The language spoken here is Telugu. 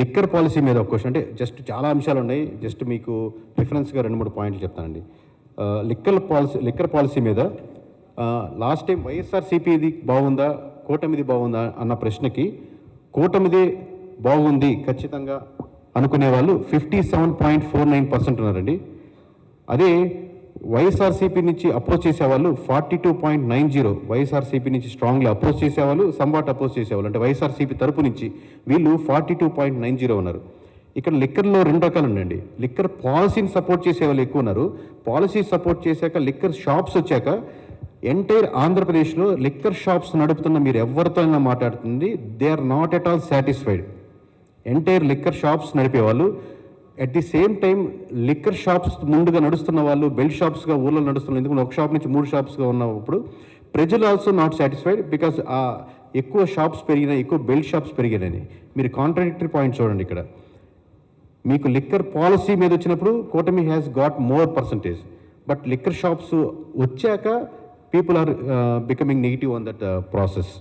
లిక్కర్ పాలసీ మీద ఒక క్వశ్చన్, అంటే జస్ట్ చాలా అంశాలు ఉన్నాయి, జస్ట్ మీకు రిఫరెన్స్గా 2-3 పాయింట్లు చెప్తానండి. లిక్కర్ పాలసీ మీద లాస్ట్ టైం వైఎస్ఆర్సీపీది బాగుందా కూటమిది బాగుందా అన్న ప్రశ్నకి కూటమిది బాగుంది ఖచ్చితంగా అనుకునే వాళ్ళు 57.49% ఉన్నారండి. అదే వైఎస్ఆర్సీపీ నుంచి అప్రోచ్ చేసేవాళ్ళు 42.90, వైఎస్ఆర్సీపీ నుంచి స్ట్రాంగ్లీ అప్రోచ్ చేసేవాళ్ళు, సంవాట్ అప్రోచ్ చేసేవాళ్ళు, అంటే వైఎస్ఆర్సీపీ తరపు నుంచి వీళ్ళు 42.90 ఉన్నారు. ఇక్కడ లిక్కర్లో 2 రకాలు ఉండండి. లిక్కర్ పాలసీని సపోర్ట్ చేసే వాళ్ళు ఎక్కువ ఉన్నారు. పాలసీ సపోర్ట్ చేశాక లిక్కర్ షాప్స్ వచ్చాక ఎంటైర్ ఆంధ్రప్రదేశ్లో లిక్కర్ షాప్స్ నడుపుతున్న మీరు ఎవరితో అయినా మాట్లాడుతుంది, they are not at all satisfied. Entire liquor shops నడిపేవాళ్ళు, at the same time liquor shops ముందుగా నడుస్తున్న వాళ్ళు బెల్ట్ షాప్స్గా ఊళ్ళో నడుస్తున్నారు. ఎందుకంటే ఒక షాప్ నుంచి 3 షాప్స్గా ఉన్నప్పుడు ప్రజలు ఆల్సో నాట్ సాటిస్ఫైడ్ బికాస్ ఎక్కువ షాప్స్ పెరిగినాయి, ఎక్కువ బెల్ట్ షాప్స్ పెరిగినాయి. మీరు కాంట్రాడిక్టరీ పాయింట్ చూడండి. ఇక్కడ మీకు లిక్కర్ పాలసీ మీద వచ్చినప్పుడు కూటమి has got more percentage, but liquor shops వచ్చాక people are becoming negative on that process.